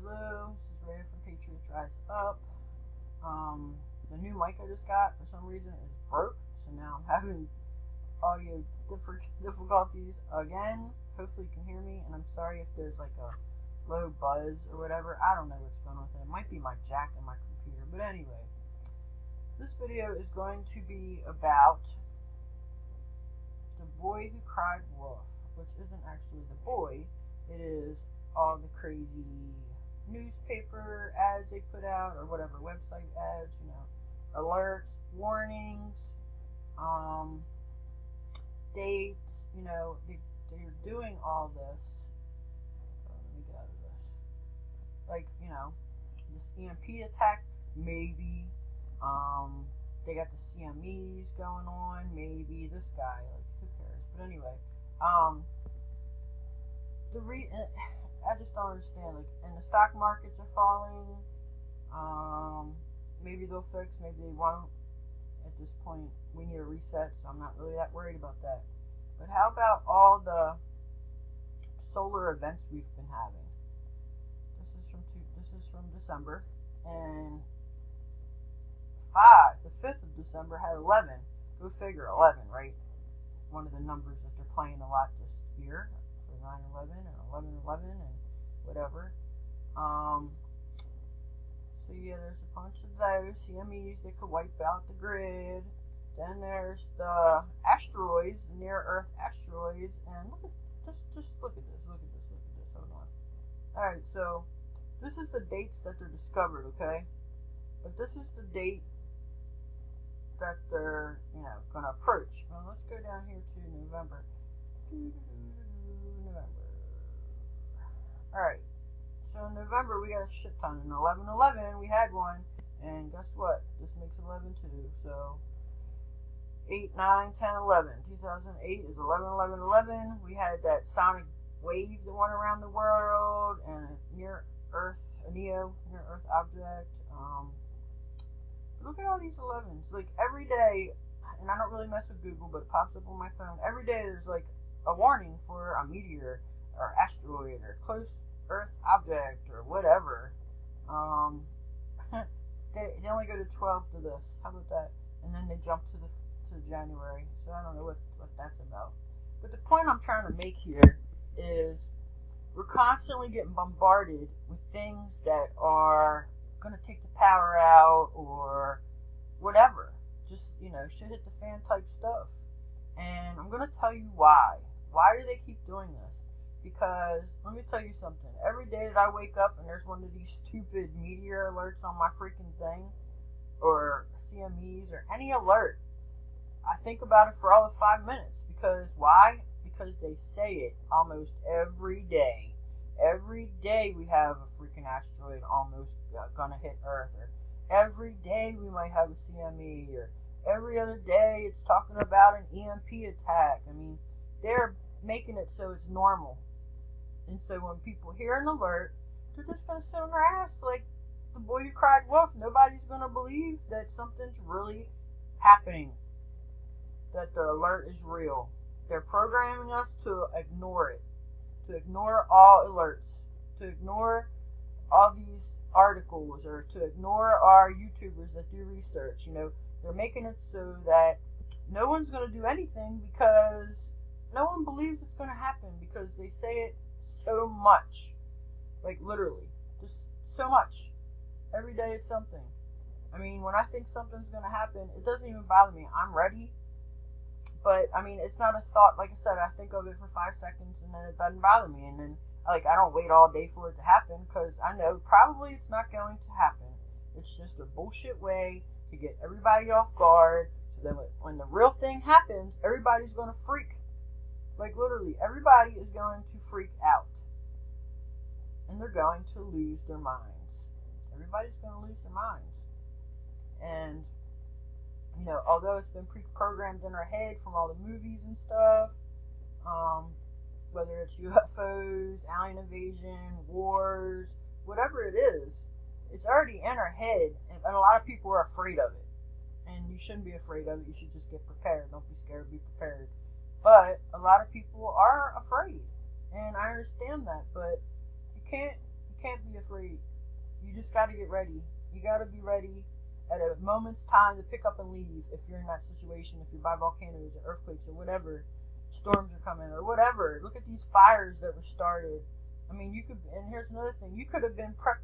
Hello, this is Ray from Patriot Rise Up. The new mic I just got, for some reason, is broke, so now I'm having audio difficulties again. Hopefully you can hear me, and I'm sorry if there's like a low buzz or whatever. I don't know what's going on with it. It might be my jack in my computer, but anyway. This video is going to be about the boy who cried wolf, which isn't actually the boy. It is all the crazy newspaper ads they put out, or whatever, website ads, alerts, warnings, dates, they're doing all this. Let me get out of this. Like, this EMP attack, maybe. They got the CMEs going on, maybe. This guy, like, who cares? But anyway, I just don't understand. Like, and the stock markets are falling. Maybe they'll fix, maybe they won't. At this point, we need a reset, so I'm not really that worried about that. But how about all the solar events we've been having? This is from December, and the 5th of December had 11. Go figure, 11, right? One of the numbers that they're playing a lot this year for 9/11 and 11/11 and whatever. So yeah, there's a bunch of those CMEs that could wipe out the grid. Then there's the asteroids, the near-Earth asteroids, and just look at this. Hold on. All right, so this is the dates that they're discovered, okay? But this is the date that they're, gonna approach. Well, let's go down here to November. November. All right. So in November we got a shit ton. In 11/11 we had one, and guess what? This makes 11 too. So 8, 9, 10, 11. 2008 is 11/11/11. We had that sonic wave that went around the world, and a near-Earth object. Look at all these 11s. Like, every day, and I don't really mess with Google, but it pops up on my phone. Every day there's like a warning for a meteor or asteroid or close Earth object or whatever. They only go to 12 to this. How about that? And then they jump to January. So I don't know what that's about. But the point I'm trying to make here is we're constantly getting bombarded with things that are going to take the power out or whatever. Just, shit hit the fan type stuff. And I'm going to tell you why. Why do they keep doing this? Because, let me tell you something. Every day that I wake up and there's one of these stupid meteor alerts on my freaking thing, or CMEs, or any alert, I think about it for all of 5 minutes. Because, why? Because they say it almost every day. Every day we have a freaking asteroid almost gonna hit Earth, or every day we might have a CME, or every other day it's talking about an EMP attack. I mean, they're making it so it's normal. And so when people hear an alert, they're just gonna sit on their ass like the boy who cried wolf. Nobody's gonna believe that something's really happening, that the alert is real. They're programming us to ignore it, to ignore all alerts, to ignore all these articles, or to ignore our YouTubers that do research. They're making it so that no one's going to do anything because no one believes it's going to happen, because they say it so much. Like, literally, just so much. Every day it's something. I mean, when I think something's going to happen, it doesn't even bother me. I'm ready. But, I mean, it's not a thought. Like I said, I think of it for 5 seconds and then it doesn't bother me. And then, I don't wait all day for it to happen, because I know probably it's not going to happen. It's just a bullshit way to get everybody off guard, so that when the real thing happens, everybody's going to freak. Like, literally, everybody is going to freak out. And they're going to lose their minds. Everybody's going to lose their minds. And although it's been pre-programmed in our head from all the movies and stuff, whether it's UFOs, alien invasion, wars, whatever it is, it's already in our head, and a lot of people are afraid of it. And you shouldn't be afraid of it. You should just get prepared. Don't be scared, be prepared. But a lot of people are afraid, and I understand that, but you can't be afraid. You just got to get ready. You got to be ready at a moment's time to pick up and leave if you're in that situation, if you're by volcanoes or earthquakes or whatever, storms are coming or whatever. Look at these fires that were started. I mean, you could, and here's another thing, you could have been prepped,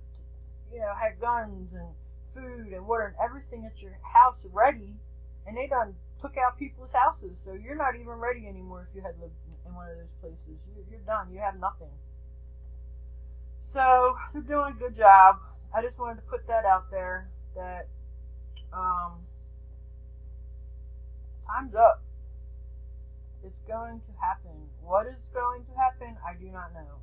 had guns and food and water and everything at your house ready, and they done took out people's houses, so you're not even ready anymore if you had lived in one of those places. You're done. You have nothing. So they're doing a good job. I just wanted to put that out there that time's up. It's going to happen. What is going to happen? I do not know.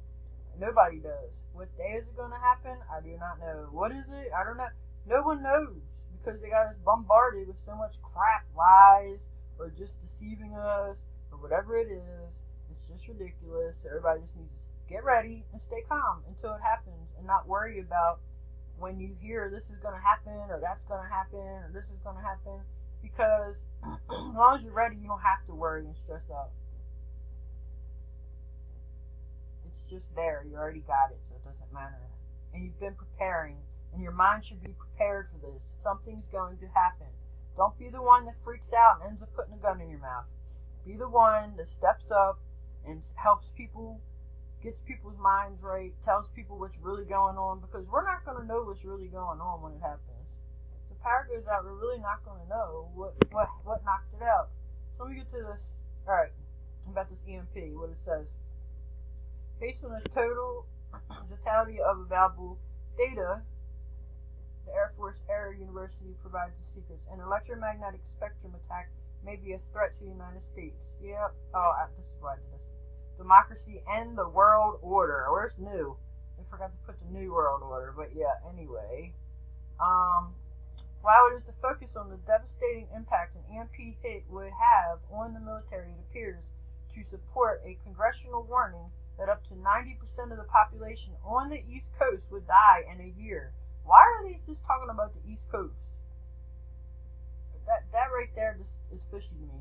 Nobody does. What day is it going to happen? I do not know. What is it? I don't know. No one knows because they got us bombarded with so much crap, lies, or just deceiving us, or whatever it is. It's just ridiculous. So everybody just needs to get ready and stay calm until it happens and not worry about when you hear this is going to happen or that's going to happen or this is going to happen, because as long as you're ready, you don't have to worry and stress out. It's just there. You already got it, so it doesn't matter. And you've been preparing, and your mind should be prepared for this. Something's going to happen. Don't be the one that freaks out and ends up putting a gun in your mouth. Be the one that steps up and helps people, gets people's minds right, tells people what's really going on, because we're not going to know what's really going on when it happens. If the power goes out, we're really not going to know what knocked it out. So let me get to this. Alright, about this EMP, what it says. Based on the totality of available data, the Air Force Air University provides the secrets. An electromagnetic spectrum attack may be a threat to the United States. Yep. Oh, this is why I did this. Democracy and the world order. Where's new? I forgot to put the new world order, but yeah, anyway. While it is to focus on the devastating impact an EMP hit would have on the military, it appears to support a congressional warning that up to 90% of the population on the East Coast would die in a year. Why are they just talking about the East Coast? That right there just is fishy to me.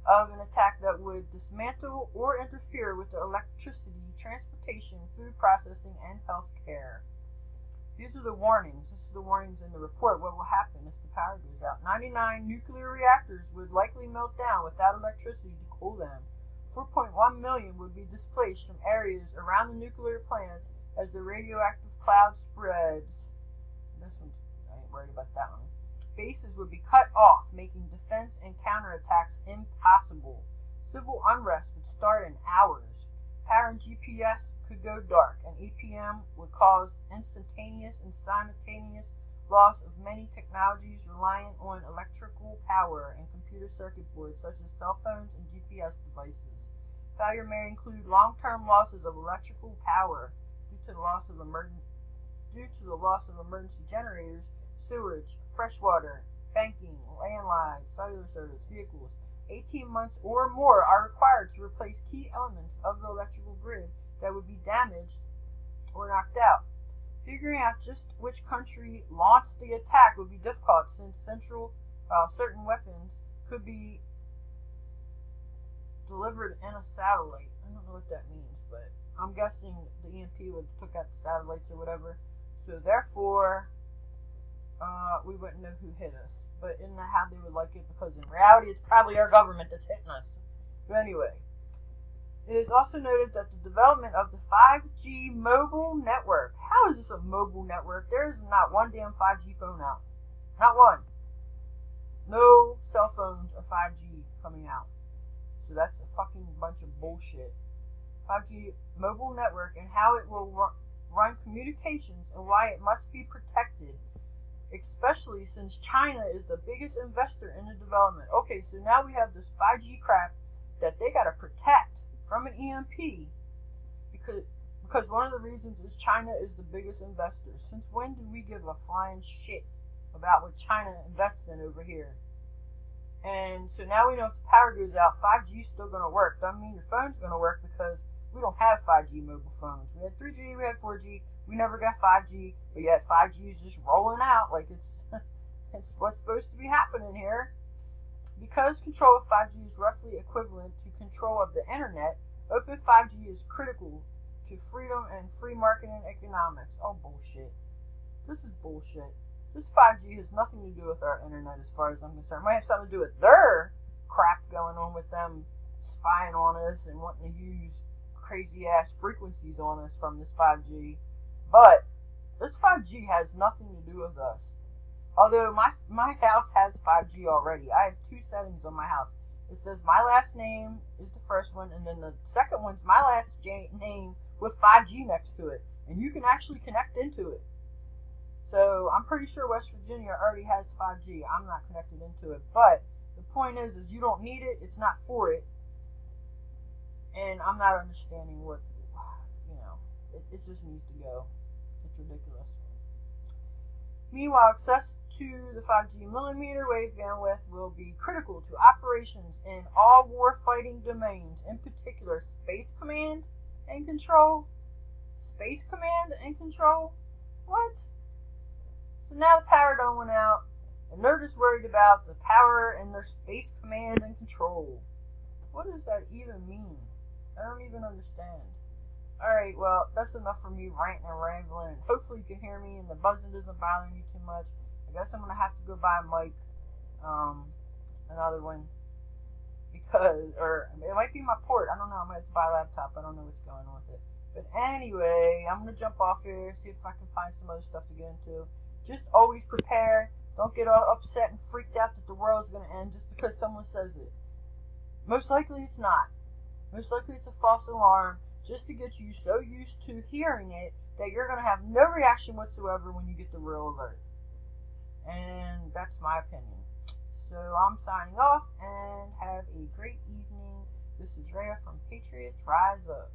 Of an attack that would dismantle or interfere with the electricity, transportation, food processing, and health care. These are the warnings. This is the warnings in the report. What will happen if the power goes out? 99 nuclear reactors would likely melt down without electricity to cool them. 4.1 million would be displaced from areas around the nuclear plants as the radioactive cloud spreads. This one's, I ain't worried about that one. Bases would be cut off, making defense and counterattacks impossible. Civil unrest would start in hours. Power and GPS could go dark, and EPM would cause instantaneous and simultaneous loss of many technologies reliant on electrical power and computer circuit boards such as cell phones and GPS devices. Failure may include long-term losses of electrical power due to the loss of emergency generators, sewage, fresh water, banking, landlines, cellular service, vehicles. 18 months or more are required to replace key elements of the electrical grid that would be damaged or knocked out. Figuring out just which country launched the attack would be difficult since certain weapons could be delivered in a satellite. I don't know what that means, but I'm guessing the EMP would took out the satellites or whatever. So therefore, we wouldn't know who hit us. But isn't that how they would like it? Because in reality, it's probably our government that's hitting us. But anyway, it is also noted that the development of the 5G mobile network. How is this a mobile network? There is not one damn 5G phone out. Not one. No cell phones are 5G coming out. So that's a fucking bunch of bullshit. 5G mobile network and how it will run communications and why it must be protected, especially since China is the biggest investor in the development. Okay, so now we have this 5G crap that they gotta protect from an EMP because one of the reasons is China is the biggest investor. Since when do we give a flying shit about what China invests in over here? And so now we know if the power goes out, 5G is still going to work. Doesn't mean your phone's going to work because we don't have 5G mobile phones. We had 3G, we had 4G, we never got 5G, but yet 5G is just rolling out like it's what's supposed to be happening here. Because control of 5G is roughly equivalent to control of the internet, open 5G is critical to to freedom and free market and economics. Oh, bullshit. This is bullshit. This 5G has nothing to do with our internet as far as I'm concerned. It might have something to do with their crap going on with them spying on us and wanting to use crazy ass frequencies on us from this 5G. But this 5G has nothing to do with us. Although my house has 5G already. I have two settings on my house. It says my last name is the first one, and then the second one's my last name with 5G next to it. And you can actually connect into it. So I'm pretty sure West Virginia already has 5G. I'm not connected into it. But the point is you don't need it. It's not for it. And I'm not understanding what, it just needs to go. It's ridiculous. Meanwhile, access to the 5G millimeter wave bandwidth will be critical to operations in all warfighting domains, in particular Space Command and Control. Space Command and Control? What? So now the power done went out, and they're just worried about the power in their Space Command and Control. What does that even mean? I don't even understand. Alright, well, that's enough for me ranting and rambling. Hopefully you can hear me and the buzzing doesn't bother you too much. I guess I'm going to have to go buy a mic, another one, or it might be my port. I don't know. I might have to buy a laptop. I don't know what's going on with it. But anyway, I'm going to jump off here, see if I can find some other stuff to get into. Just always prepare. Don't get all upset and freaked out that the world's going to end just because someone says it. Most likely it's not. Most likely it's a false alarm just to get you so used to hearing it that you're going to have no reaction whatsoever when you get the real alert. And that's my opinion. So I'm signing off and have a great evening. This is Rhea from Patriots Rise Up.